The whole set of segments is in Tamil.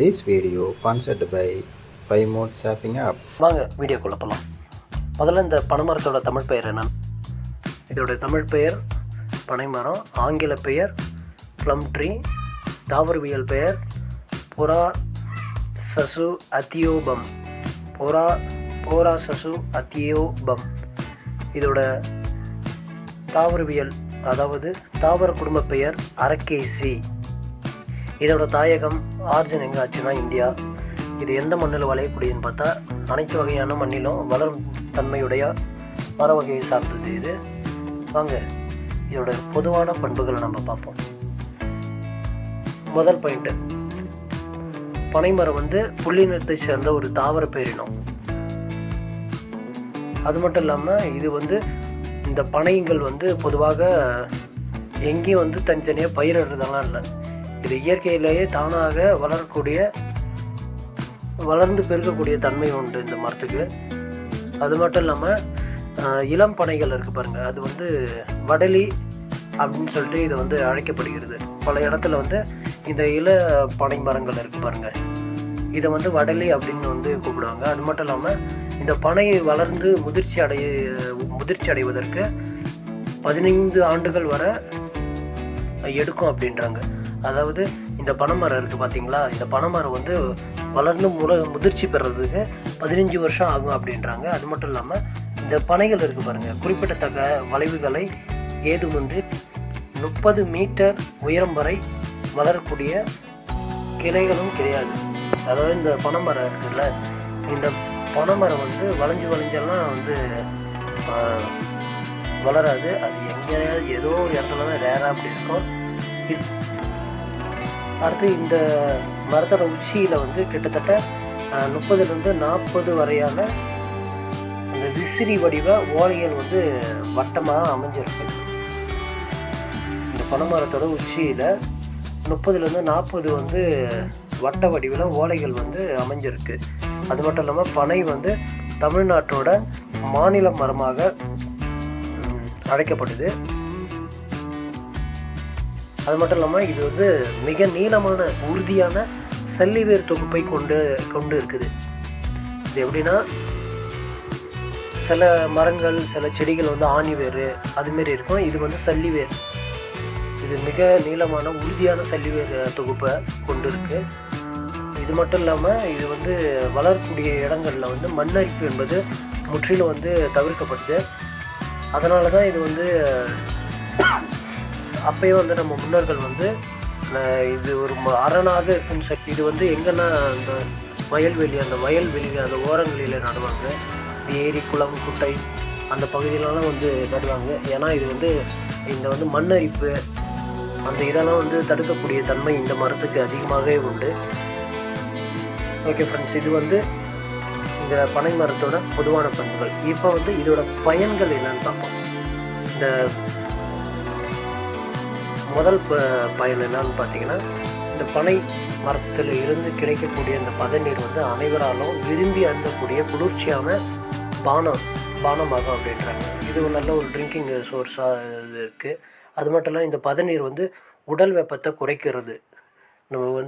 This video sponsored by Paymode Shopping App. வாங்க வீடியோக்குள்ள போகலாம். முதல்ல இந்த பனைமரத்தோட தமிழ் பெயர் என்ன? இதோட தமிழ் பெயர் பனைமரம், ஆங்கில பெயர் ப்ளம் ட்ரீ, தாவரவியல் பெயர் பொரா சசு அத்தியோபம். போரா சசு அத்தியோபம். இதோட தாவரவியல் அதாவது தாவர குடும்ப பெயர் அரக்கேசி. இதோட தாயகம் ஆர்ஜின் எங்கே ஆச்சுன்னா இந்தியா. இது எந்த மண்ணில் வளையக்கூடியதுன்னு பார்த்தா அனைத்து வகையான மண்ணிலும் வளரும் தன்மையுடைய மர வகையை சார்ந்தது இது. வாங்க இதோட பொதுவான பண்புகளை நம்ம பார்ப்போம். முதல் பாயிண்ட்டு, பனைமரம் புள்ளினத்தை சேர்ந்த ஒரு தாவர பேரினம். அது மட்டும் இல்லாமல் இது இந்த பனைகள் பொதுவாக எங்கேயும் தனித்தனியாக பயிரிடுறதெல்லாம் இல்லை. இது இயற்கையிலேயே தானாக வளர்ந்து பெருக்கக்கூடிய தன்மை உண்டு இந்த மரத்துக்கு. அது மட்டும் இல்லாமல் இளம் பனைகள் இருக்குது பாருங்கள், அது வடலி அப்படின்னு சொல்லிட்டு இது அழைக்கப்படுகிறது. பல இடத்துல இந்த இள பனை மரங்கள் இருக்குது பாருங்கள், இதை வடலி அப்படின்னு கூப்பிடுவாங்க. அது மட்டும் இல்லாமல் இந்த பனை வளர்ந்து முதிர்ச்சி அடைவதற்கு 15 ஆண்டுகள் வரை எடுக்கும் அப்படின்றாங்க. அதாவது இந்த பனைமரம் இருக்குது பார்த்தீங்களா, இந்த பனைமரம் வளர்ந்து முதிர்ச்சி பெறதுக்கு 15 வருஷம் ஆகும் அப்படின்றாங்க. அது மட்டும் இல்லாமல் இந்த பனைகள் இருக்குது பாருங்கள், குறிப்பிடத்தக்க வளைவுகளை ஏதுமின்றி 30 மீட்டர் உயரம் வரை வளரக்கூடிய கிளைகளும் கிடையாது. அதாவது இந்த பனைமரம் இருக்குல்ல, இந்த பனைமரம் வளைஞ்செல்லாம் வளராது. அது எங்கேயாவது ஏதோ ஒரு இடத்துல தான் ரேராக அப்படி இருக்கும். அடுத்து இந்த மரத்தோட உச்சியில் கிட்டத்தட்ட 30லேருந்து 40 வரையான அந்த விசிறி வடிவ ஓலைகள் வட்டமாக அமைஞ்சிருக்கு. இந்த பனைமரத்தோட உச்சியில் 30லேருந்து 40 வட்ட வடிவில் ஓலைகள் அமைஞ்சிருக்கு. அது மட்டும் இல்லாமல் பனை தமிழ்நாட்டோட மாநில மரமாக அழைக்கப்படுது. அது மட்டும் இல்லாமல் இது மிக நீளமான உறுதியான சல்லிவேர் தொகுப்பை கொண்டு இருக்குது. இது எப்படின்னா, சில மரங்கள் சில செடிகள் ஆணிவேர் அதுமாரி இருக்கும். இது சல்லிவேர். இது மிக நீளமான உறுதியான சல்லிவேர் தொகுப்பை கொண்டு இருக்குது. இது மட்டும் இல்லாமல் இது வளரக்கூடிய இடங்களில் மண்ணரிப்பு என்பது முற்றிலும் தவிர்க்கப்படுது. அதனால தான் இது அப்போயே நம்ம முன்னோர்கள் இது ஒரு அரணாக இருக்குன்னு சொல்லி இது எங்கன்னா அந்த வயல்வெளி அந்த ஓரங்களில் நடுவாங்க. ஏரி குளம் குட்டை அந்த பகுதியிலலாம் நடுவாங்க. ஏன்னா இது இந்த மண்ணரிப்பு அந்த இதெல்லாம் தடுக்கக்கூடிய தன்மை இந்த மரத்துக்கு அதிகமாகவே உண்டு. ஓகே ஃப்ரெண்ட்ஸ், இது இந்த பனை மரத்தோட பொதுவான பண்புகள். இப்போ இதோட பயன்கள் என்னன்னு பார்ப்போம். இந்த முதல் பயன் என்னன்னு பார்த்தீங்கன்னா, இந்த பனை மரத்தில் இருந்து கிடைக்கக்கூடிய இந்த பதநீர் அனைவராலும் விரும்பி அருந்தக்கூடிய குளிர்ச்சியான பானமாகும் அப்படின்றாங்க. இது ஒரு நல்ல ஒரு ட்ரிங்கிங் சோர்ஸாக இருக்குது. அது மட்டும் இல்லாமல் இந்த பதநீர் உடல் வெப்பத்தை குறைக்கிறது. நம்ம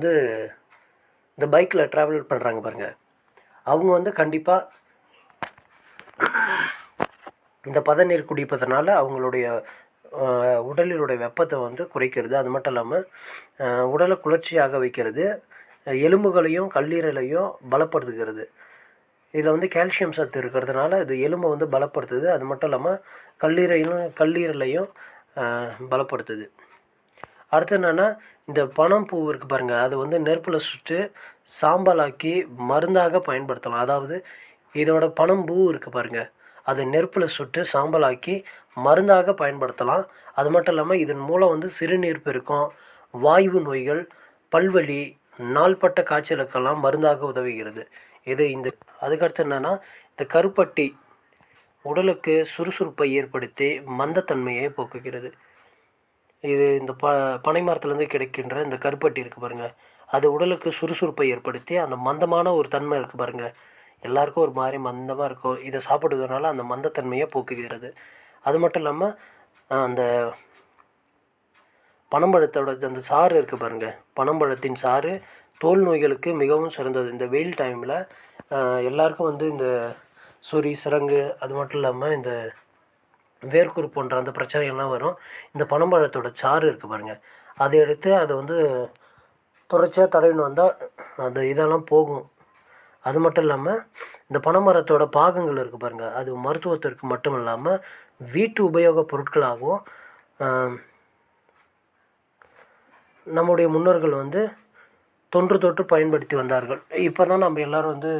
இந்த பைக்கில் ட்ராவல் பண்ணுறாங்க பாருங்கள், அவங்க கண்டிப்பாக இந்த பதநீர் குடிப்பதனால அவங்களுடைய உடலினுடைய வெப்பத்தை குறைக்கிறது. அது மட்டும் இல்லாமல் உடலை குளிர்ச்சியாக வைக்கிறது, எலும்புகளையும் கல்லீரலையும் பலப்படுத்துகிறது. இதில் கால்சியம் சத்து இருக்கிறதுனால இது எலும்பை பலப்படுத்துது. அது மட்டும் இல்லாமல் கல்லீரலையும் பலப்படுத்துது. அடுத்து என்னென்னா, இந்த பனம் பூ இருக்குது பாருங்கள், அது நெருப்பில் சுட்டு சாம்பலாக்கி மருந்தாக பயன்படுத்தலாம். அதாவது இதோட பனம் பூ இருக்குது பாருங்கள், அது நெருப்பில் சுட்டு சாம்பலாக்கி மருந்தாக பயன்படுத்தலாம். அது மட்டும் இல்லாமல் இதன் மூலம் சிறுநீர் பெருக்கம், வாய்வு நோய்கள், பல்வலி, நாள்பட்ட காய்ச்சலுக்கெல்லாம் மருந்தாக உதவுகிறது. அதுக்கடுத்து என்னென்னா, இந்த கருப்பட்டி உடலுக்கு சுறுசுறுப்பை ஏற்படுத்தி மந்தத்தன்மையை போக்குகிறது. இது இந்த பனை மரத்துலேருந்து கிடைக்கின்ற இந்த கருப்பட்டி இருக்குது பாருங்கள், அது உடலுக்கு சுறுசுறுப்பை ஏற்படுத்தி அந்த மந்தமான ஒரு தன்மை இருக்குது பாருங்கள், எல்லாருக்கும் ஒரு மாதிரி மந்தமாக இருக்கும். இதை சாப்பிடுவதனால அந்த மந்தத்தன்மையை போக்குகிறது. அது மட்டும் இல்லாமல் அந்த பனம்பழத்தோட அந்த சாறு இருக்குது பாருங்கள், பனம்பழத்தின் சாறு தோல் நோய்களுக்கு மிகவும் சிறந்தது. இந்த வெயில் டைமில் எல்லாருக்கும் வந்து இந்த சொறி, சிரங்கு அது மட்டும் இல்லாமல் இந்த வேர்க்குரு போன்ற அந்த பிரச்சனைகள்லாம் வரும். இந்த பனம்பழத்தோட சாறு இருக்குது பாருங்கள், அதை எடுத்து அதை வந்து தொடர்ச்சியாக தடவின்னு வந்தால் அந்த இதெல்லாம் போகும். அது மட்டும் இல்லாமல் இந்த பனைமரத்தோட பாகங்கள் இருக்குது பாருங்கள், அது மருத்துவத்திற்கு மட்டும் இல்லாமல் வீட்டு உபயோகப் பொருட்களாகவும் நம்முடைய முன்னோர்கள் வந்து தொன்று தொட்டு பயன்படுத்தி வந்தார்கள். இப்போ தான் நம்ம எல்லோரும் வந்து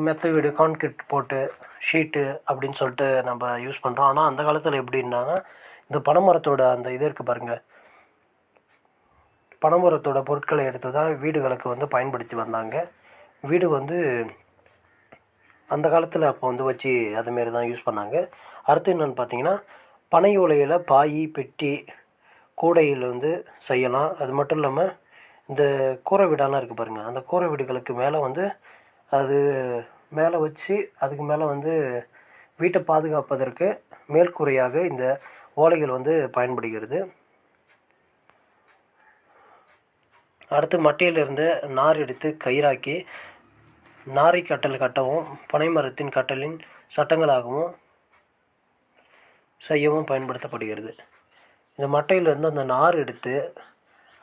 மெத்த வீடு, கான்கிரீட் போட்டு ஷீட்டு அப்படின்னு சொல்லிட்டு நம்ம யூஸ் பண்ணுறோம். ஆனால் அந்த காலத்தில் எப்படின்னாங்கன்னா இந்த பனைமரத்தோட அந்த இது இருக்குது பாருங்கள், பனைமரத்தோட பொருட்களை எடுத்து தான் வீடுகளுக்கு வந்து பயன்படுத்தி வந்தாங்க. வீடு வந்து அந்த காலத்தில் அப்போ வந்து வச்சு அதுமாரி தான் யூஸ் பண்ணாங்க. அடுத்து என்னென்னு பார்த்தீங்கன்னா பனை ஓலையில் பாய், பெட்டி, கூடையில் வந்து செய்யலாம். அது மட்டும் இல்லாமல் இந்த கூரை வீடெல்லாம் இருக்குது பாருங்கள், அந்த கூரை வீடுகளுக்கு மேலே வந்து அது மேலே வச்சு அதுக்கு மேலே வந்து வீட்டை பாதுகாப்பதற்கு மேல்கூரையாக இந்த ஓலைகள் வந்து பயன்படுகிறது. அடுத்து மட்டையிலிருந்து நார் எடுத்து கயிறாக்கி நாரை கட்டல் கட்டவும் பனை மரத்தின் கட்டலின் சட்டங்களாகவும் செய்யவும் பயன்படுத்தப்படுகிறது. இந்த மட்டையிலேருந்து அந்த நார் எடுத்து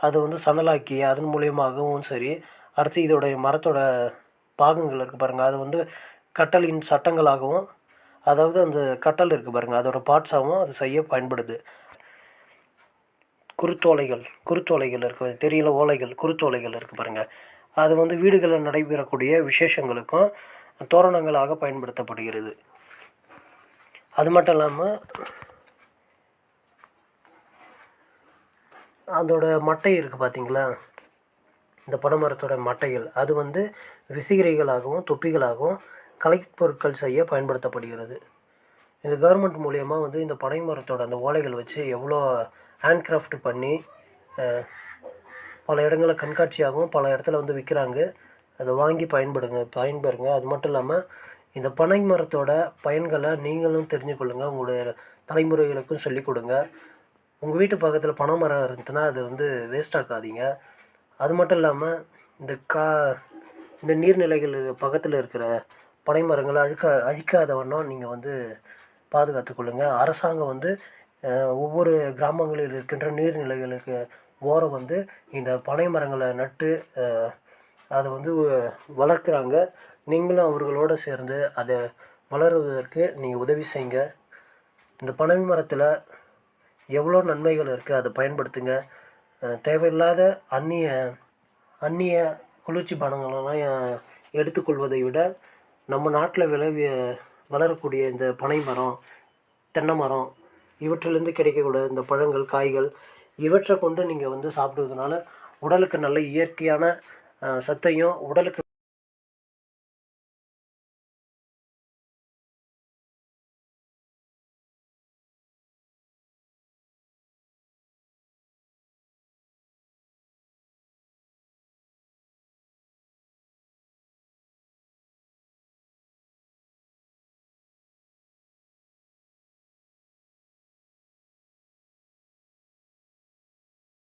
அதை வந்து சணலாக்கி அதன் மூலியமாகவும் சரி, அடுத்து இதோடைய மரத்தோட பாகங்கள் இருக்குது பாருங்கள், அது வந்து கட்டலின் சட்டங்களாகவும், அதாவது அந்த கட்டல் இருக்குது பாருங்கள் அதோடய பார்ட்ஸாகவும் அது செய்ய பயன்படுது. குருத்தோலைகள் இருக்குது, தெரியல ஓலைகள், குருத்தோலைகள் இருக்குது பாருங்கள், அது வந்து வீடுகளில் நடைபெறக்கூடிய விசேஷங்களுக்கும் தோரணங்களாக பயன்படுத்தப்படுகிறது. அது மட்டும் இல்லாமல் அதோட மட்டை இருக்குது பார்த்திங்களா, இந்த பனைமரத்தோட மட்டைகள் அது வந்து விசிறிகளாகவும் தொப்பிகளாகவும் கலைப்பொருட்கள் செய்ய பயன்படுத்தப்படுகிறது. இது கவர்மெண்ட் மூலயமா வந்து இந்த பனைமரத்தோட அந்த ஓலைகள் வச்சு எவ்வளோ ஹேண்ட்கிராஃப்ட் பண்ணி பல இடங்களில் கண்காட்சியாகவும் பல இடத்துல வந்து விற்கிறாங்க. அதை வாங்கி பயன்பெறுங்க. அது மட்டும் இல்லாமல் இந்த பனை மரத்தோட பயன்களை நீங்களும் தெரிஞ்சு கொள்ளுங்கள், உங்களுடைய தலைமுறைகளுக்கும் சொல்லிக் கொடுங்க. உங்கள் வீட்டு பக்கத்தில் பனை மரம் இருந்துச்சுன்னா அது வந்து வேஸ்ட் ஆக்காதீங்க. அது மட்டும் இல்லாமல் இந்த நீர்நிலைகள் பக்கத்தில் இருக்கிற பனை மரங்களை அழிக்காத வண்ணம் நீங்கள் வந்து பாதுகாத்து கொள்ளுங்கள். அரசாங்கம் வந்து ஒவ்வொரு கிராமங்களில் இருக்கின்ற நீர்நிலைகளுக்கு ஓரம் வந்து இந்த பனை மரங்களை நட்டு அதை வந்து வளர்க்குறாங்க. நீங்களும் அவர்களோடு சேர்ந்து அதை வளருவதற்கு நீங்கள் உதவி செய்யுங்க. இந்த பனை மரத்தில் எவ்வளோ நன்மைகள் இருக்குது, அதை பயன்படுத்துங்க. தேவையில்லாத அந்நிய குளிர்ச்சி பானங்களெல்லாம் எடுத்துக்கொள்வதை விட நம்ம நாட்டில் வளரக்கூடிய இந்த பனை மரம், தென்னை மரம் இவற்றிலிருந்து கிடைக்கக்கூடிய இந்த பழங்கள், காய்கள் இவற்றை கொண்டு நீங்கள் வந்து சாப்பிடுவதனால உடலுக்கு நல்ல இயற்கையான சத்தையும் உடலுக்கு